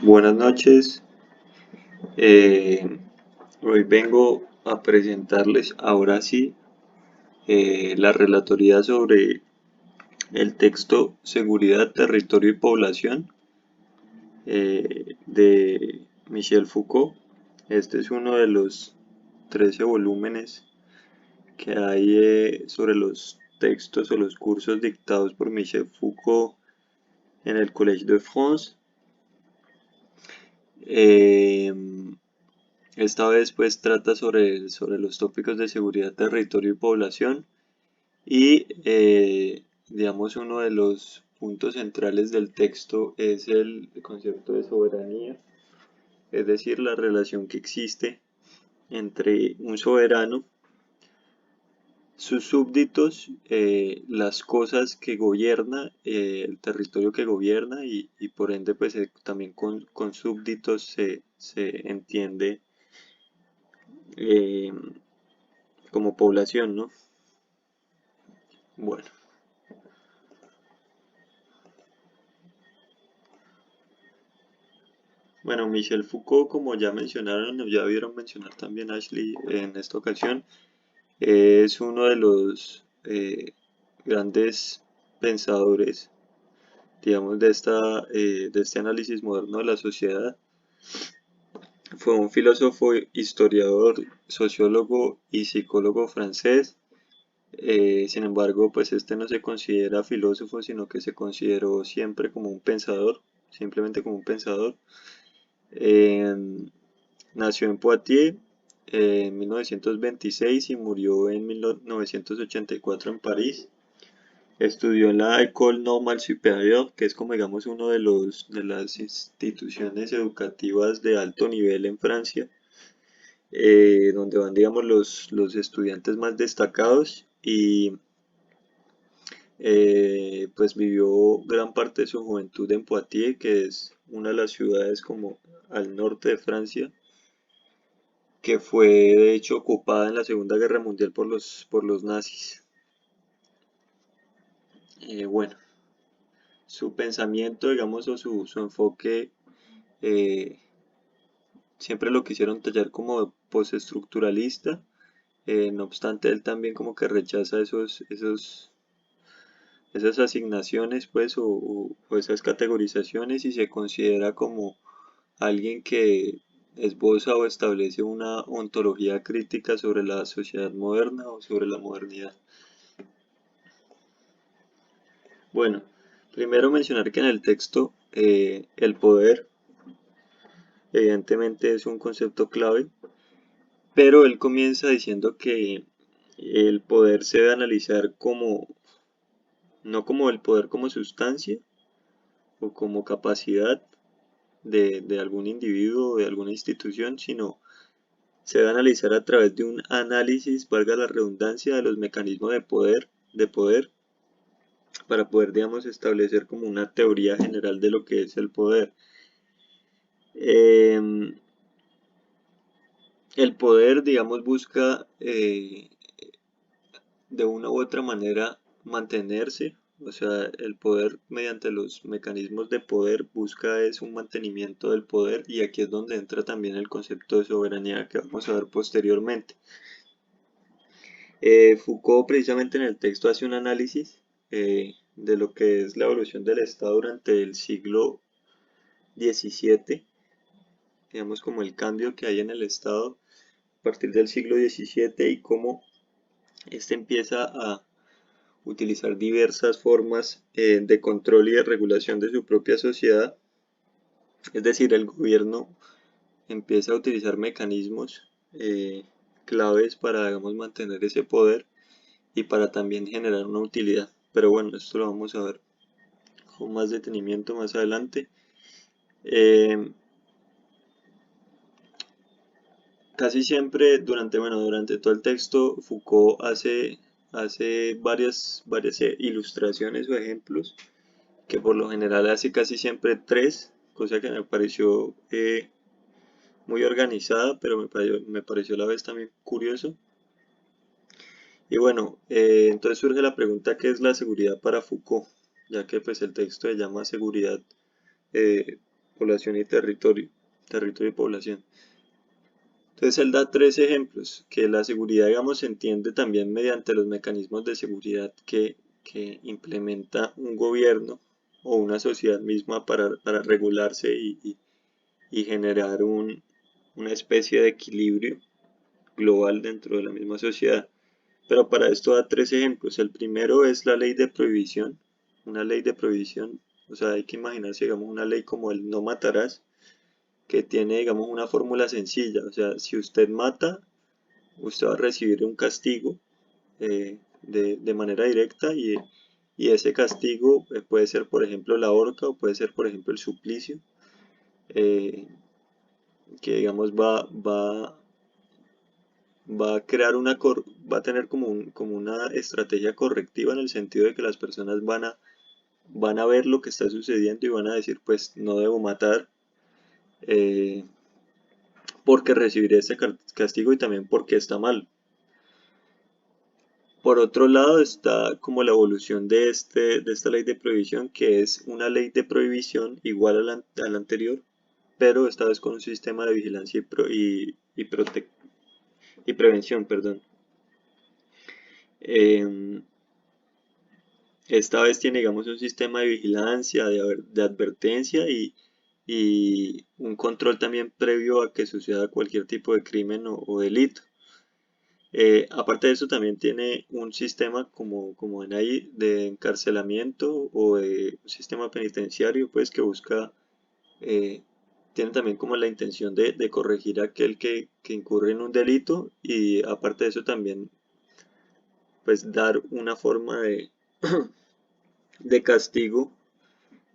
Buenas noches. Eh, Hoy vengo a presentarles ahora sí la relatoría sobre el texto Seguridad, Territorio y Población de Michel Foucault. Este es uno de los 13 volúmenes que hay sobre los textos o los cursos dictados por Michel Foucault en el Collège de France. Eh, Esta vez pues trata sobre los tópicos de seguridad, territorio y población y digamos uno de los puntos centrales del texto es el concepto de soberanía, es decir, la relación que existe entre un soberano, sus súbditos, las cosas que gobierna, el territorio que gobierna y por ende pues también con súbditos se entiende eh, como población, ¿no? Bueno, bueno, Michel Foucault, como ya mencionaron, o ya vieron mencionar también Ashley en esta ocasión, es uno de los grandes pensadores, digamos, de este análisis moderno de la sociedad. Fue un filósofo, historiador, sociólogo y psicólogo francés. Sin embargo, pues este no se considera filósofo, sino que se consideró siempre como un pensador, simplemente como un pensador. Eh, Nació en Poitiers en 1926 y murió en 1984 en París. Estudió en la École Normale Supérieure, que es como digamos uno de las instituciones educativas de alto nivel en Francia, donde van digamos los estudiantes más destacados y pues vivió gran parte de su juventud en Poitiers, que es una de las ciudades como al norte de Francia, que fue de hecho ocupada en la Segunda Guerra Mundial por los nazis. Bueno, su pensamiento, digamos, o su enfoque, eh, siempre lo quisieron tallar como postestructuralista. No obstante, él también como que rechaza esas asignaciones, pues, o esas categorizaciones y se considera como alguien que esboza o establece una ontología crítica sobre la sociedad moderna o sobre la modernidad. Bueno, primero mencionar que en el texto el poder evidentemente es un concepto clave, pero él comienza diciendo que el poder se debe analizar como, no como el poder como sustancia o como capacidad de algún individuo o de alguna institución, sino se debe analizar a través de un análisis, valga la redundancia, de los mecanismos de poder para poder, digamos, establecer como una teoría general de lo que es el poder. Em, el poder, digamos, busca de una u otra manera mantenerse, o sea, el poder mediante los mecanismos de poder busca es un mantenimiento del poder y aquí es donde entra también el concepto de soberanía que vamos a ver posteriormente. Foucault precisamente en el texto hace un análisis de lo que es la evolución del Estado durante el siglo XVII, digamos como el cambio que hay en el Estado a partir del siglo XVII y cómo este empieza a utilizar diversas formas de control y de regulación de su propia sociedad. Es decir, el gobierno empieza a utilizar mecanismos claves para, digamos, mantener ese poder y para también generar una utilidad. Pero bueno, esto lo vamos a ver con más detenimiento más adelante. Eh, Casi siempre durante todo el texto Foucault hace varias ilustraciones o ejemplos que por lo general hace casi siempre tres, cosa que me pareció muy organizada, pero me pareció a la vez también curioso. Y bueno, entonces surge la pregunta: ¿qué es la seguridad para Foucault? Ya que pues el texto se llama seguridad, eh, población y territorio y población. Entonces él da tres ejemplos, que la seguridad, digamos, se entiende también mediante los mecanismos de seguridad que implementa un gobierno o una sociedad misma para regularse y generar una especie de equilibrio global dentro de la misma sociedad. Pero para esto da tres ejemplos. El primero es la ley de prohibición. Una ley de prohibición, o sea, hay que imaginarse, digamos, una ley como el no matarás, que tiene, digamos, una fórmula sencilla. O sea, si usted mata, usted va a recibir un castigo de manera directa y ese castigo puede ser, por ejemplo, la horca o puede ser, por ejemplo, el suplicio, eh, que, digamos, va a crear va a tener como una estrategia correctiva en el sentido de que las personas van a ver lo que está sucediendo y van a decir, pues no debo matar eh, porque recibiré este castigo y también porque está mal. Por otro lado está como la evolución de esta ley de prohibición, que es una ley de prohibición igual a la anterior, pero esta vez con un sistema de vigilancia y prevención, perdón. Em, Esta vez tiene, digamos, un sistema de vigilancia, de advertencia y un control también previo a que suceda cualquier tipo de crimen o delito. Aparte de eso, también tiene un sistema como en ahí de encarcelamiento o de un sistema penitenciario, pues que busca, eh, tiene también como la intención de corregir a aquel que incurre en un delito y aparte de eso también, pues dar una forma de castigo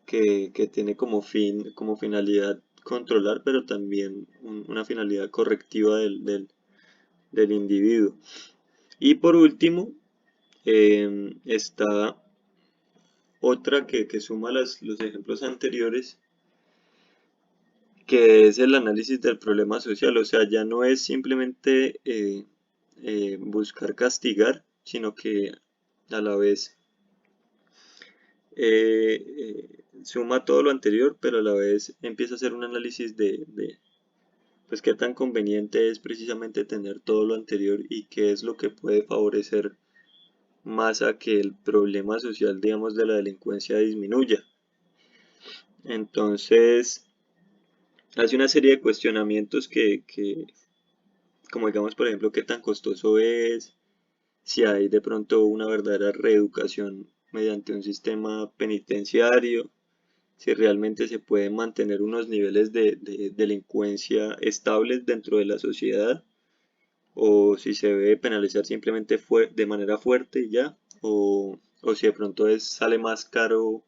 que tiene como fin, como finalidad controlar, pero también una finalidad correctiva del individuo. Y por último, está otra que suma los ejemplos anteriores, que es el análisis del problema social. O sea, ya no es simplemente buscar castigar, sino que a la vez suma todo lo anterior, pero a la vez empieza a hacer un análisis pues qué tan conveniente es precisamente tener todo lo anterior y qué es lo que puede favorecer más a que el problema social, digamos, de la delincuencia disminuya. Entonces, hace una serie de cuestionamientos como digamos, por ejemplo, qué tan costoso es, si hay de pronto una verdadera reeducación mediante un sistema penitenciario, si realmente se pueden mantener unos niveles de delincuencia estables dentro de la sociedad, o si se debe penalizar simplemente de manera fuerte y ya, o si de pronto sale más caro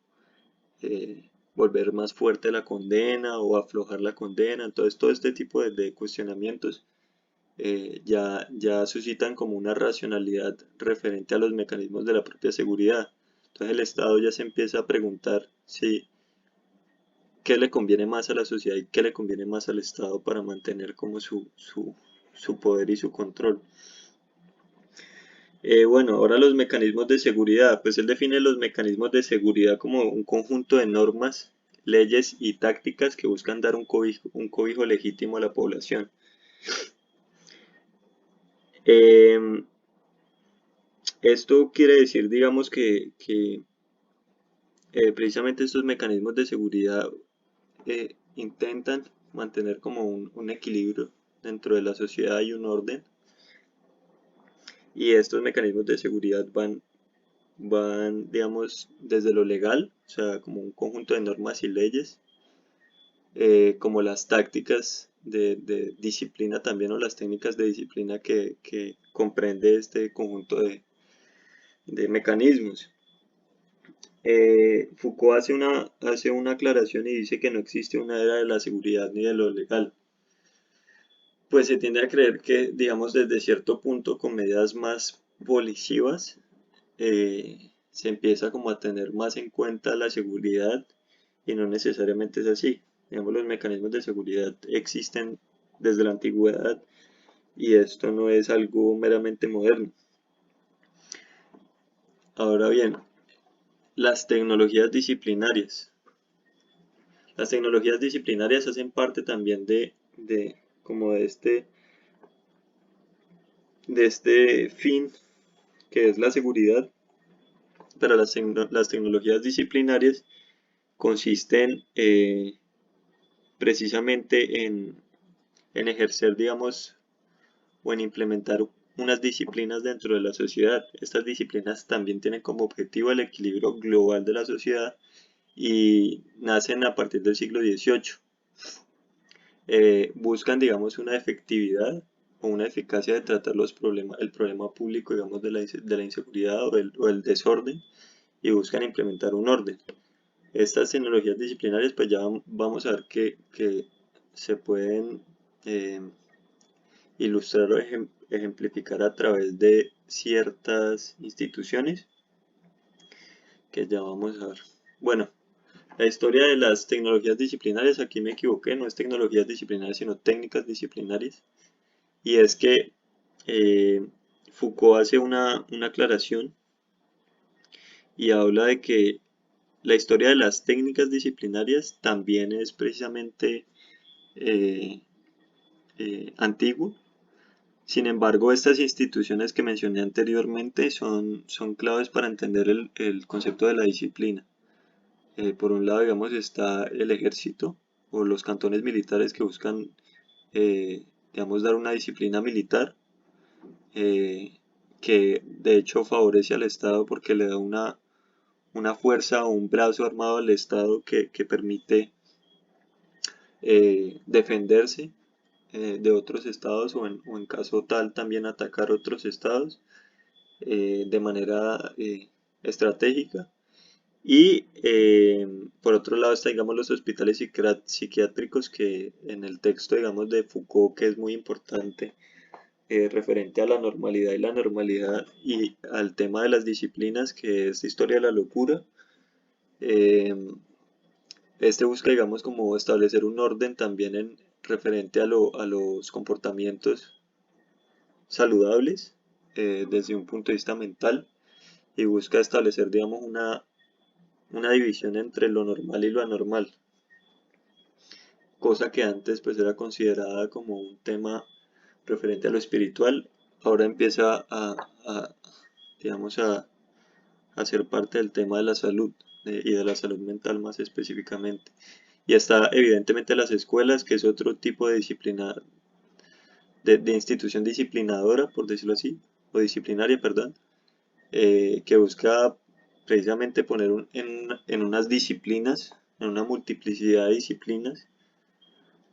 volver más fuerte la condena o aflojar la condena. Entonces todo este tipo de cuestionamientos ya suscitan como una racionalidad referente a los mecanismos de la propia seguridad. Entonces el Estado ya se empieza a preguntar si qué le conviene más a la sociedad y qué le conviene más al Estado para mantener como su poder y su control. Bueno, ahora los mecanismos de seguridad. Pues él define los mecanismos de seguridad como un conjunto de normas, leyes y tácticas que buscan dar un cobijo legítimo a la población. Em, Esto quiere decir, digamos, que precisamente estos mecanismos de seguridad intentan mantener como un equilibrio dentro de la sociedad y un orden. Y estos mecanismos de seguridad van, digamos, desde lo legal, o sea, como un conjunto de normas y leyes, como las tácticas de disciplina también o las técnicas de disciplina que comprende este conjunto de mecanismos. Foucault hace una aclaración y dice que no existe una era de la seguridad ni de lo legal. Pues se tiende a creer que, digamos, desde cierto punto, con medidas más policivas, se empieza como a tener más en cuenta la seguridad y no necesariamente es así. Digamos, los mecanismos de seguridad existen desde la antigüedad y esto no es algo meramente moderno. Ahora bien, las tecnologías disciplinarias. Las tecnologías disciplinarias hacen parte también como de este fin que es la seguridad, pero las tecnologías disciplinarias consisten precisamente en ejercer, digamos, o en implementar unas disciplinas dentro de la sociedad. Estas disciplinas también tienen como objetivo el equilibrio global de la sociedad y nacen a partir del siglo XVIII. Buscan, digamos, una efectividad o una eficacia de tratar el problema público, digamos, de la inseguridad o el desorden, y buscan implementar un orden. Estas tecnologías disciplinarias, pues ya vamos a ver que se pueden eh, ilustrar o ejemplificar a través de ciertas instituciones que ya vamos a ver. Bueno, la historia de las tecnologías disciplinarias, aquí me equivoqué, no es tecnologías disciplinarias, sino técnicas disciplinarias. Y es que eh, Foucault hace una aclaración y habla de que la historia de las técnicas disciplinarias también es precisamente eh, antigua. Sin embargo, estas instituciones que mencioné anteriormente son claves para entender el concepto de la disciplina. Por un lado, digamos, está el ejército o los cantones militares que buscan, digamos, dar una disciplina militar eh, que de hecho favorece al Estado porque le da una fuerza o un brazo armado al Estado que permite defenderse de otros estados o en caso tal también atacar otros estados de manera estratégica. Y por otro lado está, digamos, los hospitales psiquiátricos que en el texto, digamos, de Foucault, que es muy importante, referente a la normalidad y la normalidad y al tema de las disciplinas, que es historia de la locura. eh, este busca, digamos, como establecer un orden también en referente a los comportamientos saludables desde un punto de vista mental y busca establecer, digamos, una división entre lo normal y lo anormal, cosa que antes pues era considerada como un tema referente a lo espiritual, ahora empieza digamos, a ser parte del tema de la salud y de la salud mental más específicamente. Y está evidentemente las escuelas, que es otro tipo de disciplina, de institución disciplinadora, por decirlo así, o disciplinaria, perdón, que busca precisamente poner en unas disciplinas, en una multiplicidad de disciplinas,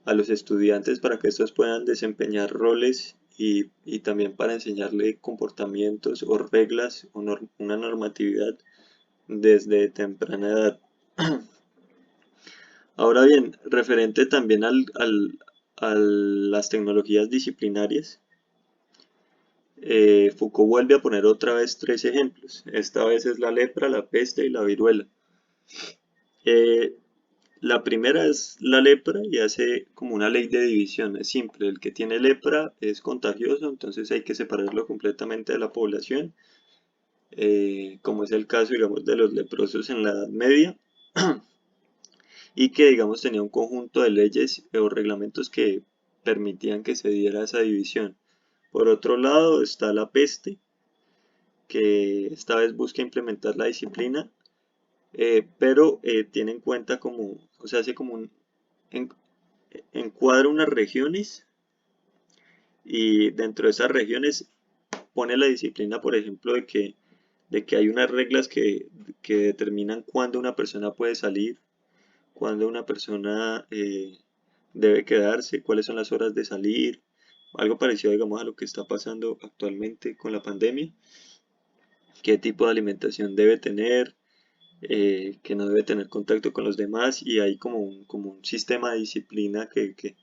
a los estudiantes para que estos puedan desempeñar roles y también para enseñarle comportamientos o reglas o una normatividad desde temprana edad. Ahora bien, referente también a las tecnologías disciplinarias, Foucault vuelve a poner otra vez tres ejemplos. Esta vez es la lepra, la peste y la viruela. Eh, la primera es la lepra y hace como una ley de división. Es simple, el que tiene lepra es contagioso, entonces hay que separarlo completamente de la población, como es el caso, digamos, de los leprosos en la Edad Media, y que, digamos, tenía un conjunto de leyes o reglamentos que permitían que se diera esa división. Por otro lado está la peste, que esta vez busca implementar la disciplina, pero tiene en cuenta como, o sea, hace como en- encuadra unas regiones y dentro de esas regiones pone la disciplina, por ejemplo, de que hay unas reglas que determinan cuándo una persona puede salir, cuándo una persona debe quedarse, cuáles son las horas de salir, algo parecido, digamos, a lo que está pasando actualmente con la pandemia, qué tipo de alimentación debe tener, que no debe tener contacto con los demás y hay como un sistema de disciplina que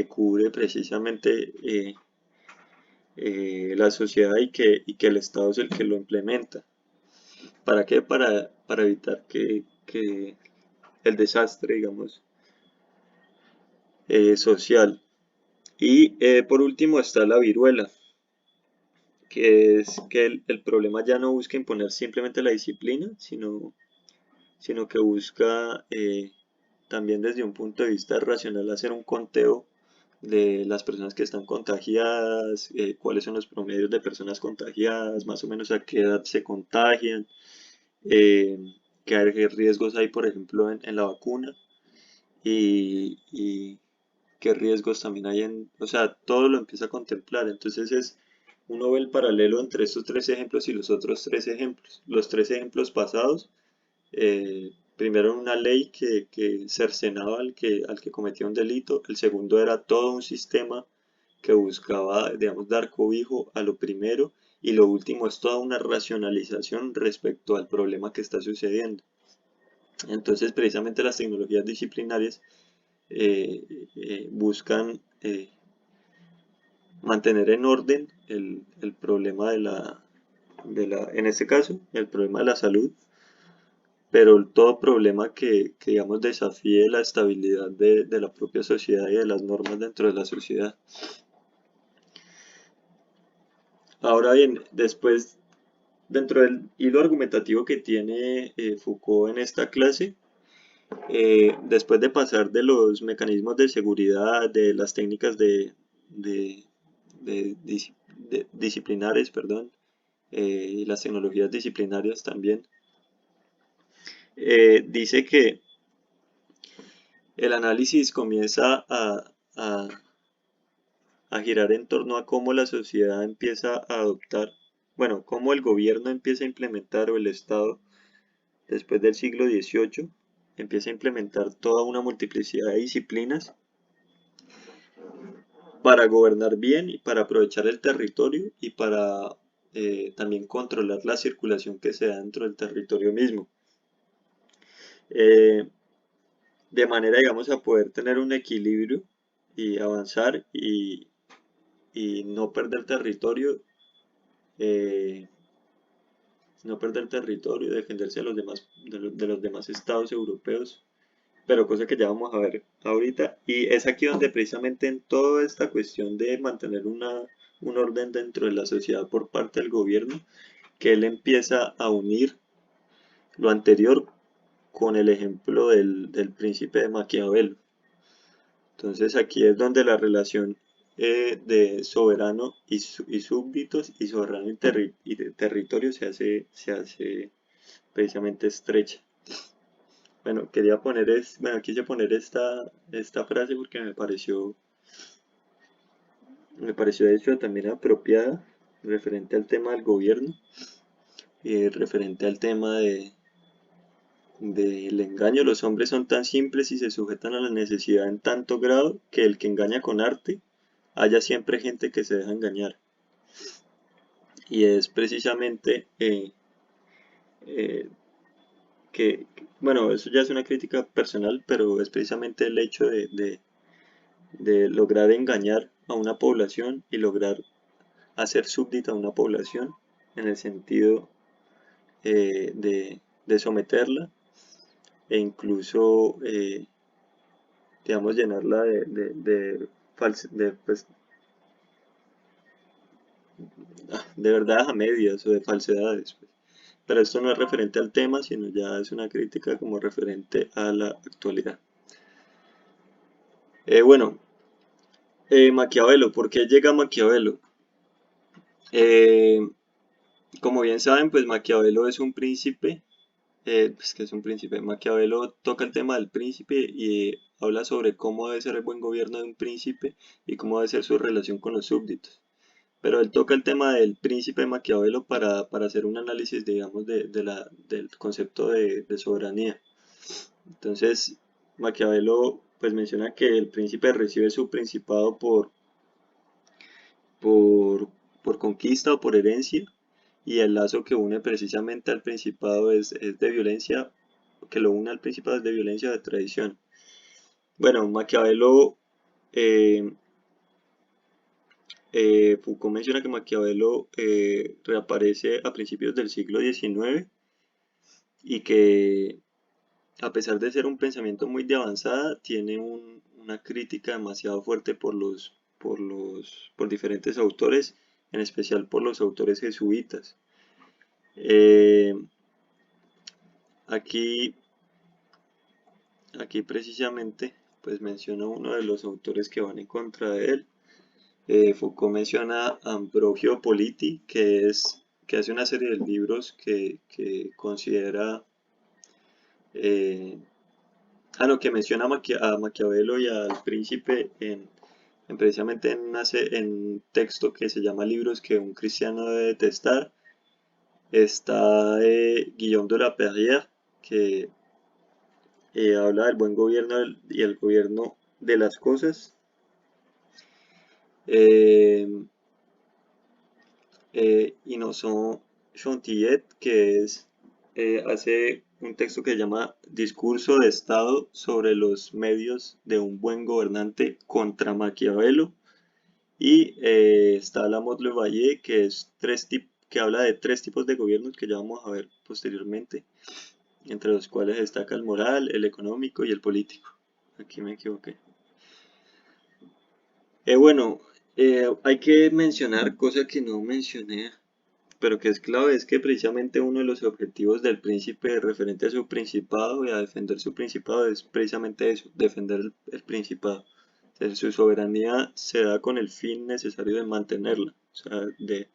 cubre precisamente la sociedad y que el Estado es el que lo implementa. ¿Para qué? Para evitar que el desastre, digamos, social. Y por último está la viruela, que es que el problema ya no busca imponer simplemente la disciplina, sino que busca también desde un punto de vista racional hacer un conteo de las personas que están contagiadas, cuáles son los promedios de personas contagiadas, más o menos a qué edad se contagian, eh, qué riesgos hay, por ejemplo, en la vacuna y qué riesgos también hay o sea, todo lo empieza a contemplar. Entonces uno ve el paralelo entre estos tres ejemplos y los otros tres ejemplos. Los tres ejemplos pasados, primero una ley que cercenaba al que cometía un delito, el segundo era todo un sistema que buscaba, digamos, dar cobijo a lo primero, y lo último es toda una racionalización respecto al problema que está sucediendo. Entonces, precisamente las tecnologías disciplinarias buscan mantener en orden el problema en este caso, el problema de la salud, pero todo problema digamos, desafíe la estabilidad de la propia sociedad y de las normas dentro de la sociedad. Ahora bien, después, dentro del hilo argumentativo que tiene Foucault en esta clase, después de pasar de los mecanismos de seguridad, de las técnicas de, de disciplinares, perdón, y las tecnologías disciplinarias también, dice que el análisis comienza a girar en torno a cómo la sociedad empieza a adoptar, bueno, cómo el gobierno empieza a implementar, o el Estado, después del siglo XVIII, empieza a implementar toda una multiplicidad de disciplinas para gobernar bien y para aprovechar el territorio y para también controlar la circulación que se da dentro del territorio mismo. Eh, de manera, digamos, a poder tener un equilibrio y avanzar y no perder territorio, eh, defenderse de los demás, de los demás estados europeos, pero cosa que ya vamos a ver ahorita. Y es aquí donde precisamente en toda esta cuestión de mantener un orden dentro de la sociedad por parte del gobierno, que él empieza a unir lo anterior con el ejemplo del príncipe de Maquiavelo. Entonces aquí es donde la relación de soberano y súbditos y soberano y de territorio se hace precisamente estrecha. Bueno, quise poner esta frase porque me pareció de hecho también apropiada, referente al tema del gobierno y referente al tema del engaño. Los hombres son tan simples y se sujetan a la necesidad en tanto grado que el que engaña con arte, haya siempre gente que se deja engañar. Y es precisamente eh, bueno, eso ya es una crítica personal, pero es precisamente el hecho de lograr engañar a una población y lograr hacer súbdita a una población en el sentido de someterla e incluso, digamos, llenarla pues, de verdades a medias o de falsedades, pues. Pero esto no es referente al tema, sino ya es una crítica como referente a la actualidad. Bueno, Maquiavelo, ¿por qué llega Maquiavelo? Eh, Como bien saben, pues Maquiavelo es un príncipe, pues que es un príncipe. Maquiavelo toca el tema del príncipe y habla sobre cómo debe ser el buen gobierno de un príncipe y cómo debe ser su relación con los súbditos. Pero él toca el tema del príncipe Maquiavelo para hacer un análisis, digamos, del concepto de soberanía. Entonces, Maquiavelo pues menciona que el príncipe recibe su principado por, por conquista o por herencia, y el lazo que une precisamente al principado es de violencia, que lo une al principado es de violencia o de tradición. Bueno, Maquiavelo, eh, Foucault menciona que Maquiavelo reaparece a principios del siglo XIX y que a pesar de ser un pensamiento muy de avanzada, tiene una crítica demasiado fuerte por diferentes autores, en especial por los autores jesuitas. Aquí aquí precisamente pues menciona uno de los autores que van en contra de él. Foucault menciona a Ambrogio Politi, que hace una serie de libros que considera, eh, que menciona a Maquiavelo y al príncipe precisamente en un texto que se llama Libros que un cristiano debe detestar. Está Guillaume de la Perrière, que habla del buen gobierno y el gobierno de las cosas. Eh, Innocent Chantillet, hace un texto que se llama Discurso de Estado sobre los medios de un buen gobernante contra Maquiavelo. Y está la Lamotte-Levalle, que habla de tres tipos de gobiernos que ya vamos a ver posteriormente, entre los cuales destaca el moral, el económico y el político. Aquí me equivoqué. Bueno, hay que mencionar cosa que no mencioné, pero que es clave, es que precisamente uno de los objetivos del príncipe referente a su principado y a defender su principado es precisamente eso, defender el principado. O sea, su soberanía se da con el fin necesario de mantenerla, o sea, de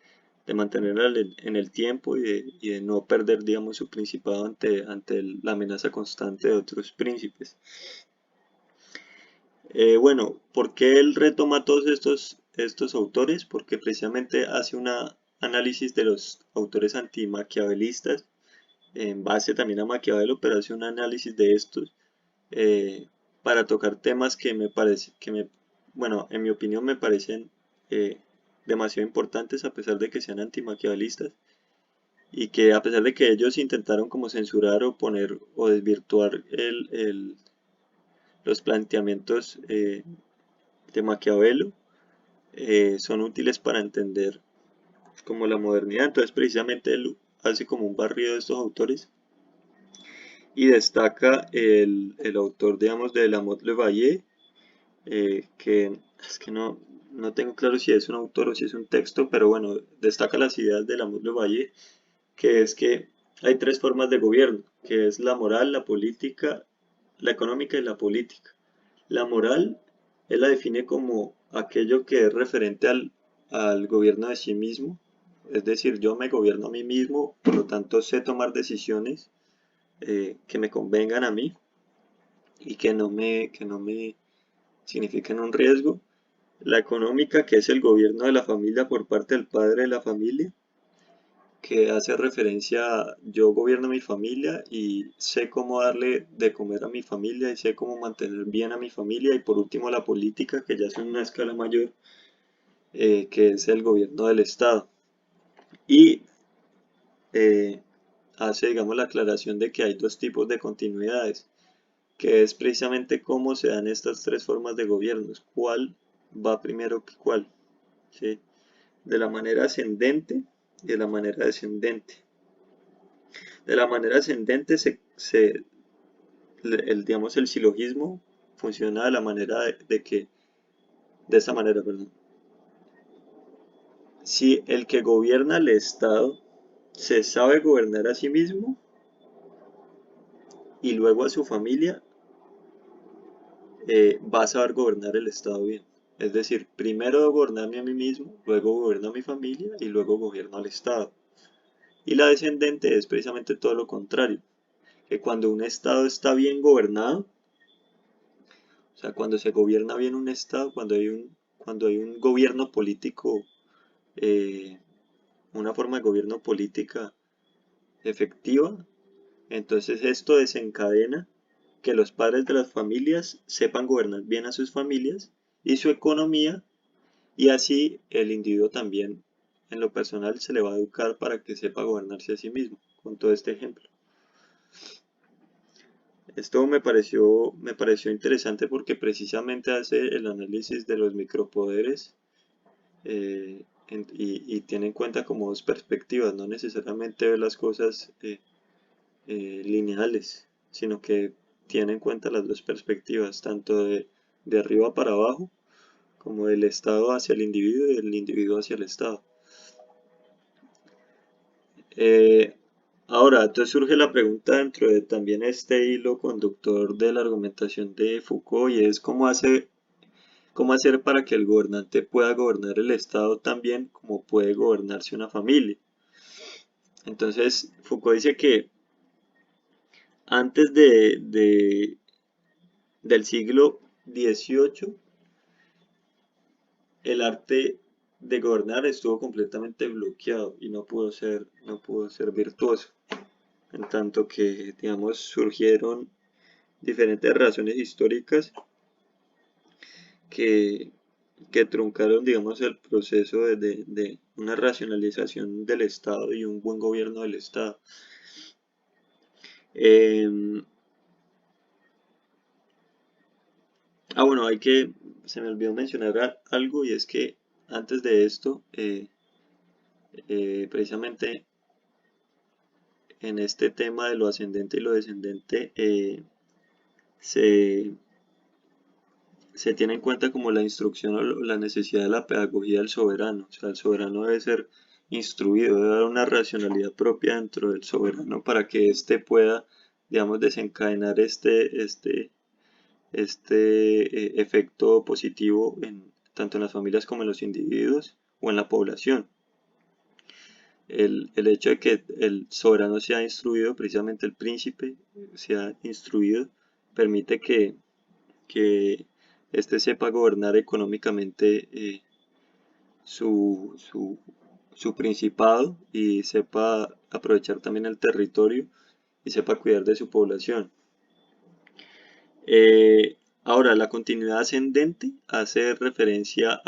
mantenerla en el tiempo y de no perder, digamos, su principado ante la amenaza constante de otros príncipes. Bueno, ¿por qué él retoma todos estos autores? Porque precisamente hace un análisis de los autores antimaquiavelistas en base también a Maquiavelo, pero hace un análisis de estos para tocar temas que me parece, bueno, en mi opinión me parecen eh, demasiado importantes a pesar de que sean antimaquiavelistas y que a pesar de que ellos intentaron como censurar o poner o desvirtuar los planteamientos de Maquiavelo, son útiles para entender como la modernidad. Entonces precisamente él hace como un barrido de estos autores y destaca el autor, digamos, de Lamotte-Levalle, que es que no tengo claro si es un autor o si es un texto, pero bueno, destaca las ideas de Lamotte-Levalle, que es que hay tres formas de gobierno, que es la moral, la política, la económica y la política. La moral, él la define como aquello que es referente al gobierno de sí mismo, es decir, yo me gobierno a mí mismo, por lo tanto sé tomar decisiones que me convengan a mí y que no me signifiquen un riesgo. La económica, que es el gobierno de la familia por parte del padre de la familia, que hace referencia a yo gobierno mi familia y sé cómo darle de comer a mi familia y sé cómo mantener bien a mi familia. Y por último la política, que ya es en una escala mayor, que es el gobierno del Estado. Y eh, hace, digamos, la aclaración de que hay dos tipos de continuidades, que es precisamente cómo se dan estas tres formas de gobiernos, cuál va primero que cuál, ¿sí? De la manera ascendente y de la manera descendente. De la manera ascendente digamos, el silogismo funciona de la manera de esta manera, perdón. Si el que gobierna el Estado se sabe gobernar a sí mismo y luego a su familia, va a saber gobernar el Estado bien. Es decir, primero debo gobernarme a mí mismo, luego gobierno a mi familia y luego gobierno al Estado. Y la descendente es precisamente todo lo contrario, que cuando un Estado está bien gobernado, o sea, cuando se gobierna bien un Estado, cuando hay un gobierno político, eh, una forma de gobierno política efectiva, entonces esto desencadena que los padres de las familias sepan gobernar bien a sus familias y su economía, y así el individuo también en lo personal se le va a educar para que sepa gobernarse a sí mismo, con todo este ejemplo. Esto me pareció interesante porque precisamente hace el análisis de los micropoderes y tiene en cuenta como dos perspectivas, no necesariamente ve las cosas lineales, sino que tiene en cuenta las dos perspectivas, tanto de arriba para abajo, como del Estado hacia el individuo y del individuo hacia el Estado. Eh, Ahora, entonces surge la pregunta dentro de también este hilo conductor de la argumentación de Foucault y es cómo hacer para que el gobernante pueda gobernar el Estado tan bien como puede gobernarse una familia. Entonces, Foucault dice que antes del siglo XVIII, el arte de gobernar estuvo completamente bloqueado y no pudo ser virtuoso. En tanto que, digamos, surgieron diferentes razones históricas que, que truncaron, digamos, el proceso de una racionalización del Estado y un buen gobierno del Estado. Eh, bueno, se me olvidó mencionar algo y es que antes de esto, precisamente en este tema de lo ascendente y lo descendente, se, se tiene en cuenta como la instrucción o la necesidad de la pedagogía del soberano. O sea, el soberano debe ser instruido, debe haber una racionalidad propia dentro del soberano para que éste pueda, digamos, desencadenar este efecto positivo tanto en las familias como en los individuos o en la población. El hecho de que el soberano sea instruido, precisamente el príncipe sea instruido, permite que éste sepa gobernar económicamente su, su, su principado y sepa aprovechar también el territorio y sepa cuidar de su población. Ahora, la continuidad ascendente hace referencia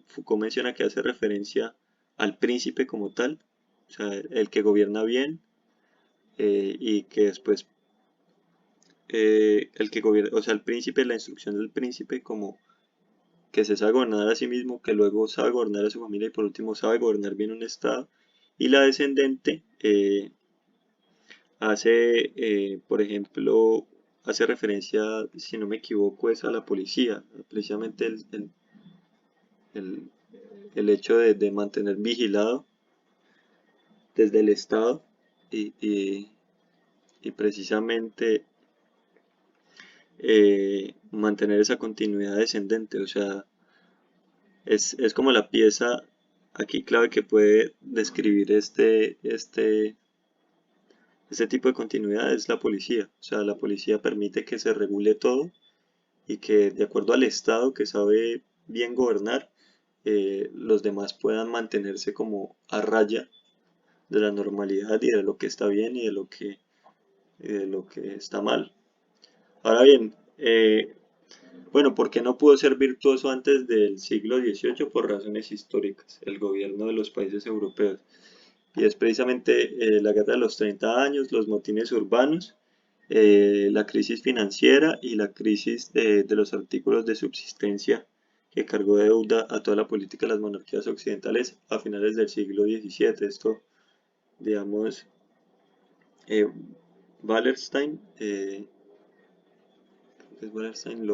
Foucault menciona que hace referencia al príncipe como tal, o sea, el que gobierna bien y que después, el que gobierna, o sea, el príncipe, la instrucción del príncipe como que se sabe gobernar a sí mismo, que luego sabe gobernar a su familia y por último sabe gobernar bien un estado. Y la descendente por ejemplo, hace referencia, si no me equivoco, es a la policía, precisamente el- el hecho de mantener vigilado desde el Estado y, y- y precisamente mantener esa continuidad descendente, o sea, es como la pieza aquí clave que puede describir este tipo de continuidad es la policía. O sea, la policía permite que se regule todo y que de acuerdo al Estado que sabe bien gobernar, los demás puedan mantenerse como a raya de la normalidad y de lo que está bien y de lo que está mal. Ahora bien, bueno, ¿por qué no pudo ser virtuoso antes del siglo XVIII? Por razones históricas, el gobierno de los países europeos. Y es precisamente la guerra de los 30 años, los motines urbanos, la crisis financiera y la crisis de los artículos de subsistencia que cargó de deuda a toda la política de las monarquías occidentales a finales del siglo XVII. Esto, digamos, eh, Wallerstein, Wallerstein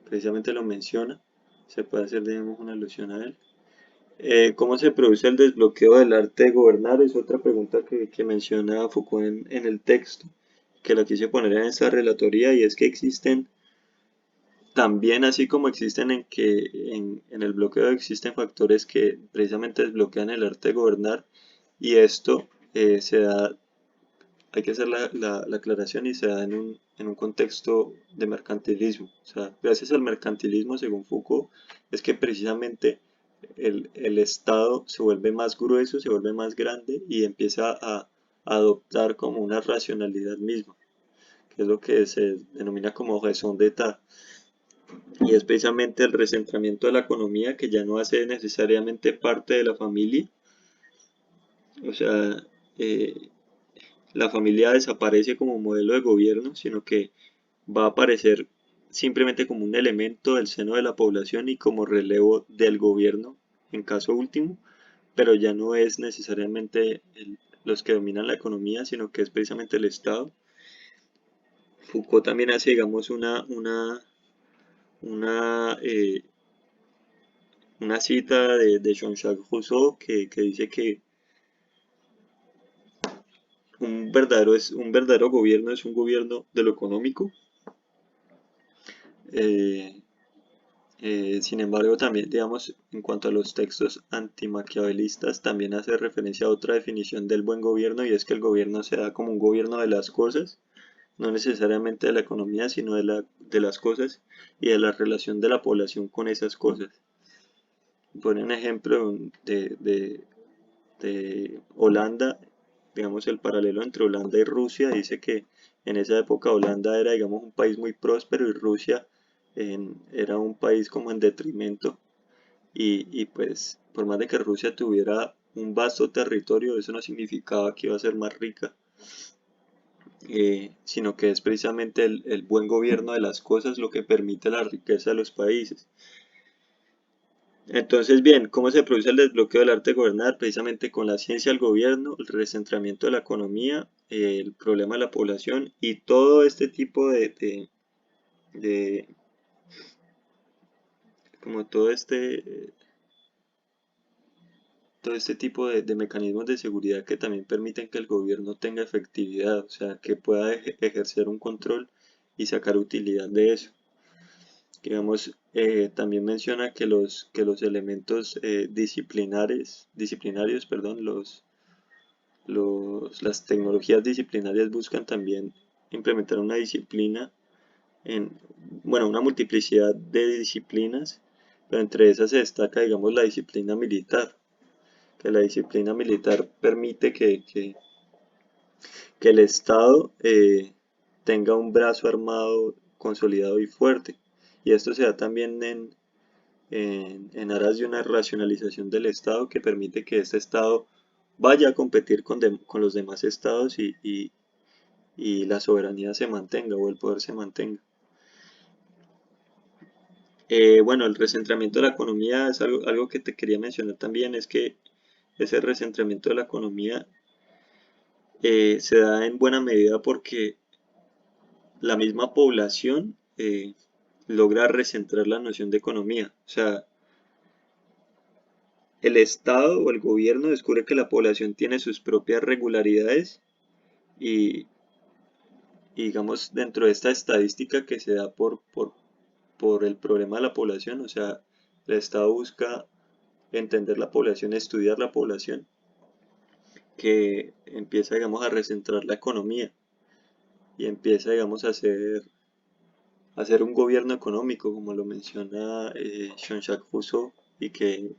precisamente lo menciona, se puede hacer, digamos, una alusión a él. ¿Cómo se produce el desbloqueo del arte de gobernar? Es otra pregunta que menciona Foucault en el texto, que la quise poner en esta relatoría, y es que existen, también así como existen en el bloqueo existen factores que precisamente desbloquean el arte de gobernar, y esto se da, hay que hacer la aclaración, y se da en un contexto de mercantilismo. O sea, gracias al mercantilismo, según Foucault, es que precisamente el Estado se vuelve más grueso, se vuelve más grande y empieza a adoptar como una racionalidad misma, que es lo que se denomina como raison d'etat. Y es precisamente el recentramiento de la economía que ya no hace necesariamente parte de la familia. O sea, eh, la familia desaparece como modelo de gobierno, sino que va a aparecer simplemente como un elemento del seno de la población y como relevo del gobierno en caso último, pero ya no es necesariamente los que dominan la economía, sino que es precisamente el Estado. Foucault también hace, digamos, una, eh, una cita de Jean-Jacques Rousseau que dice un verdadero gobierno es un gobierno de lo económico. Eh, Sin embargo, también, digamos, en cuanto a los textos antimaquiavelistas, también hace referencia a otra definición del buen gobierno y es que el gobierno se da como un gobierno de las cosas, no necesariamente de la economía, sino de las cosas y de la relación de la población con esas cosas. Pone un ejemplo de Holanda, digamos el paralelo entre Holanda y Rusia, dice que en esa época Holanda era, digamos, un país muy próspero y Rusia era un país como en detrimento y pues por más de que Rusia tuviera un vasto territorio, eso no significaba que iba a ser más rica, sino que es precisamente el buen gobierno de las cosas lo que permite la riqueza de los países. Entonces, bien, ¿cómo se produce el desbloqueo del arte de gobernar? Precisamente con la ciencia del gobierno, el recentramiento de la economía, el problema de la población y todo este tipo de como todo este tipo de mecanismos de seguridad que también permiten que el gobierno tenga efectividad, o sea, que pueda ejercer un control y sacar utilidad de eso. Digamos, también menciona que los elementos disciplinarios, perdón, las tecnologías disciplinarias buscan también implementar una disciplina en, bueno, una multiplicidad de disciplinas, pero entre esas se destaca, digamos, la disciplina militar, que la disciplina militar permite que el Estado tenga un brazo armado consolidado y fuerte. Y esto se da también en aras de una racionalización del Estado que permite que este Estado vaya a competir con los demás estados y la soberanía se mantenga o el poder se mantenga. Bueno, el recentramiento de la economía es algo que te quería mencionar también, es que ese recentramiento de la economía se da en buena medida porque la misma población logra recentrar la noción de economía. O sea, el Estado o el gobierno descubre que la población tiene sus propias regularidades y, y digamos, dentro de esta estadística que se da por el problema de la población, o sea, el Estado busca entender la población, estudiar la población, que empieza, digamos, a recentrar la economía y empieza, digamos, a hacer un gobierno económico, como lo menciona Jean-Jacques Rousseau y que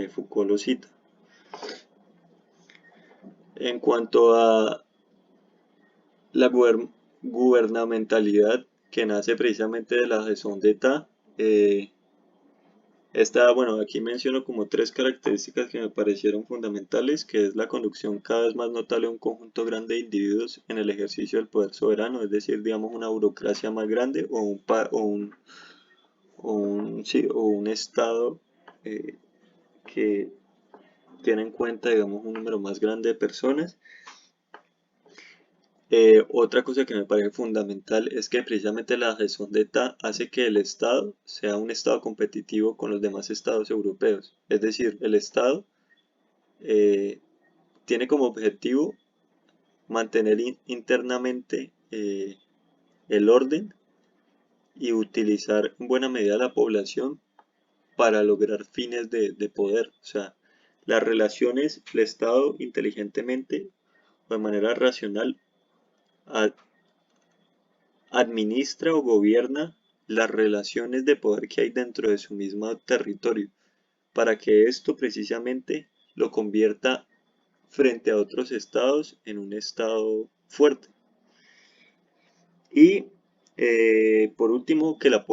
Foucault lo cita. En cuanto a la gubernamentalidad que nace precisamente de la raison d'etat, bueno, aquí menciono como tres características que me parecieron fundamentales, que es la conducción cada vez más notable de un conjunto grande de individuos en el ejercicio del poder soberano, es decir, digamos una burocracia más grande sí, o un estado que tiene en cuenta, digamos, un número más grande de personas. Otra cosa que me parece fundamental es que precisamente la raison d'etat hace que el Estado sea un Estado competitivo con los demás Estados europeos. Es decir, el Estado eh, tiene como objetivo mantener internamente el orden y utilizar en buena medida la población para lograr fines de poder. O sea, las relaciones, el Estado inteligentemente o de manera racional administra o gobierna las relaciones de poder que hay dentro de su mismo territorio, para que esto precisamente lo convierta frente a otros estados en un estado fuerte. Y por último, que la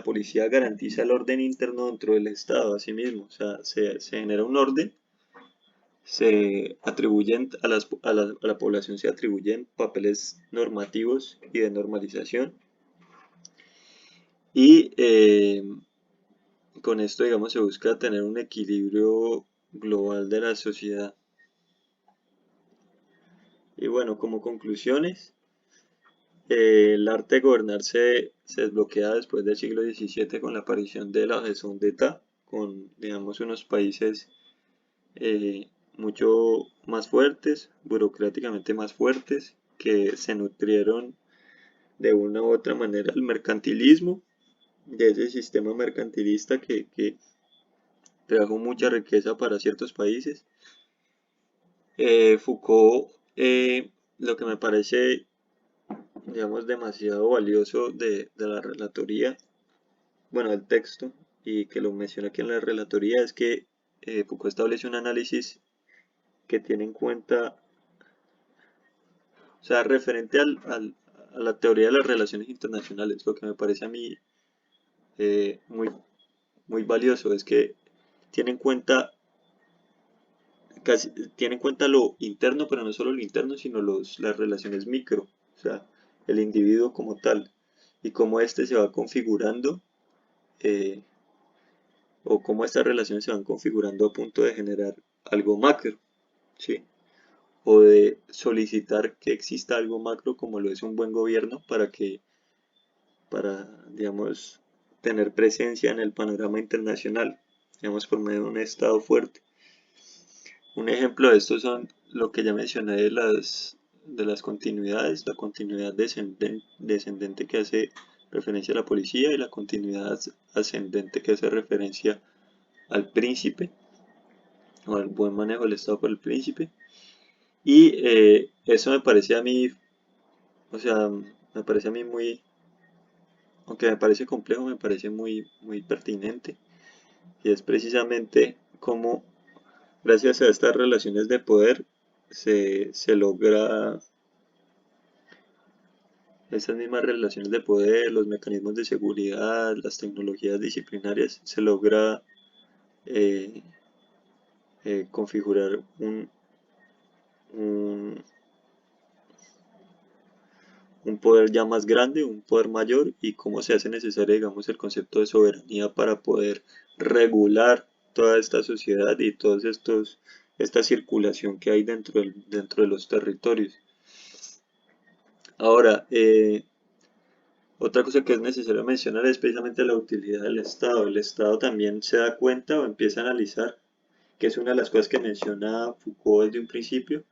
policía garantiza el orden interno dentro del estado, asimismo, o sea, se genera un orden, se atribuyen a la población se atribuyen papeles normativos y de normalización y con esto, digamos, se busca tener un equilibrio global de la sociedad. Y bueno, como conclusiones, el arte de gobernar se desbloquea después del siglo XVII con la aparición de la raison d'etat, con, digamos, unos países mucho más fuertes, burocráticamente más fuertes, que se nutrieron de una u otra manera el mercantilismo, de ese sistema mercantilista que trajo mucha riqueza para ciertos países. Foucault, lo que me parece, digamos, demasiado valioso de la relatoría, bueno, del texto, y que lo menciona aquí en la relatoría, es que Foucault establece un análisis que tiene en cuenta, o sea, referente a la teoría de las relaciones internacionales, lo que me parece a mí muy, muy valioso es que tiene en cuenta tiene en cuenta lo interno, pero no solo lo interno, sino las relaciones micro, o sea, el individuo como tal, y cómo éste se va configurando, eh, o cómo estas relaciones se van configurando a punto de generar algo macro, ¿sí? O de solicitar que exista algo macro como lo es un buen gobierno para, digamos, tener presencia en el panorama internacional, digamos, por medio de un Estado fuerte. Un ejemplo de esto son lo que ya mencioné de las continuidades, la continuidad descendente que hace referencia a la policía y la continuidad ascendente que hace referencia al príncipe o al buen manejo del Estado por el príncipe. Y eso me parece a mí, o sea, me parece a mí muy, aunque me parece complejo, me parece muy pertinente. Y es precisamente cómo, gracias a estas relaciones de poder, se logra esas mismas relaciones de poder, los mecanismos de seguridad, las tecnologías disciplinarias, se logra eh, configurar un, un poder ya más grande, un poder mayor, y cómo se hace necesario, digamos, el concepto de soberanía para poder regular toda esta sociedad y todos esta circulación que hay dentro de los territorios. Ahora, otra cosa que es necesario mencionar es precisamente la utilidad del Estado. El Estado también se da cuenta o empieza a analizar, que es una de las cosas que menciona Foucault desde un principio,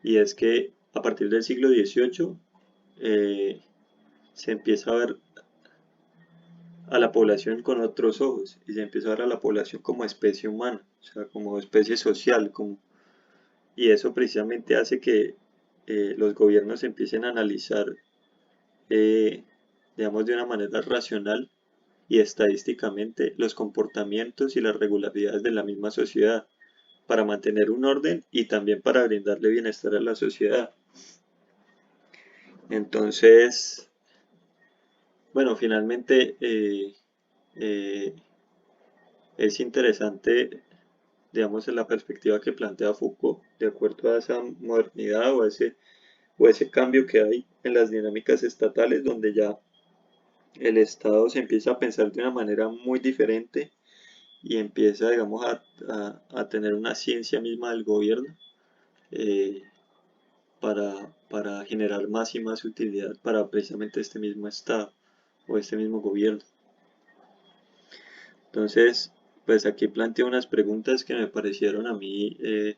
y es que a partir del siglo XVIII se empieza a ver a la población con otros ojos y se empieza a ver a la población como especie humana, o sea, como especie social, y eso precisamente hace que los gobiernos empiecen a analizar, eh, digamos, de una manera racional y estadísticamente los comportamientos y las regularidades de la misma sociedad para mantener un orden y también para brindarle bienestar a la sociedad. Entonces, bueno, finalmente eh, es interesante, digamos, en la perspectiva que plantea Foucault, de acuerdo a esa modernidad o ese cambio que hay en las dinámicas estatales, donde ya el Estado se empieza a pensar de una manera muy diferente y empieza, digamos, a tener una ciencia misma del gobierno, eh, para generar más y más utilidad para precisamente este mismo Estado o este mismo gobierno. Entonces, pues aquí planteo unas preguntas que me parecieron a mí, eh,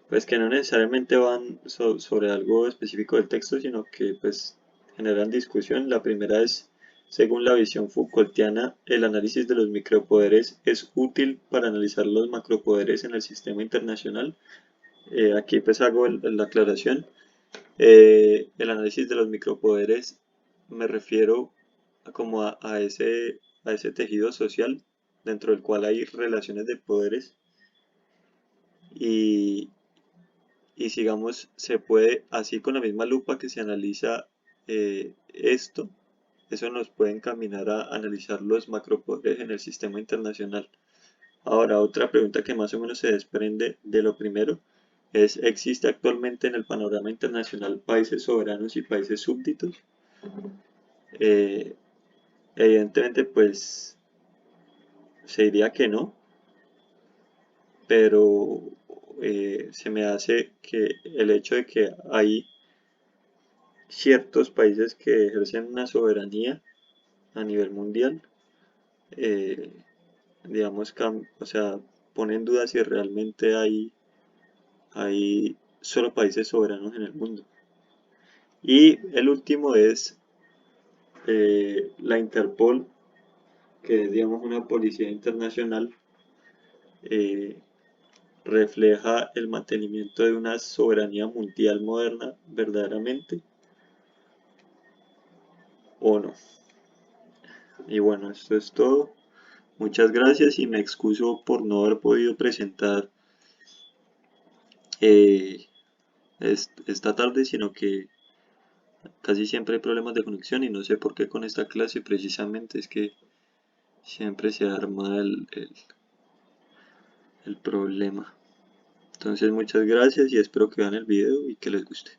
pues que no necesariamente van sobre algo específico del texto, sino que pues generan discusión. La primera es, según la visión Foucaultiana, el análisis de los micropoderes es útil para analizar los macropoderes en el sistema internacional. Aquí pues hago la aclaración. El análisis de los micropoderes me refiero como a ese tejido social dentro del cual hay relaciones de poderes y, y sigamos, se puede, así con la misma lupa que se analiza esto, eso nos puede encaminar a analizar los macropoderes en el sistema internacional. Ahora, otra pregunta que más o menos se desprende de lo primero es, ¿existe actualmente en el panorama internacional países soberanos y países súbditos? Eh, Evidentemente, pues se diría que no, pero se me hace que el hecho de que hay ciertos países que ejercen una soberanía a nivel mundial, eh, digamos, o sea, pone en duda si realmente hay solo países soberanos en el mundo. Y el último es la Interpol, que es, digamos, una policía internacional, eh, refleja el mantenimiento de una soberanía mundial moderna verdaderamente o no. Y bueno, esto es todo. Muchas gracias y me excuso por no haber podido presentar eh, esta tarde, sino que casi siempre hay problemas de conexión y no sé por qué con esta clase precisamente es que siempre se arma el problema. Entonces muchas gracias y espero que vean el video y que les guste.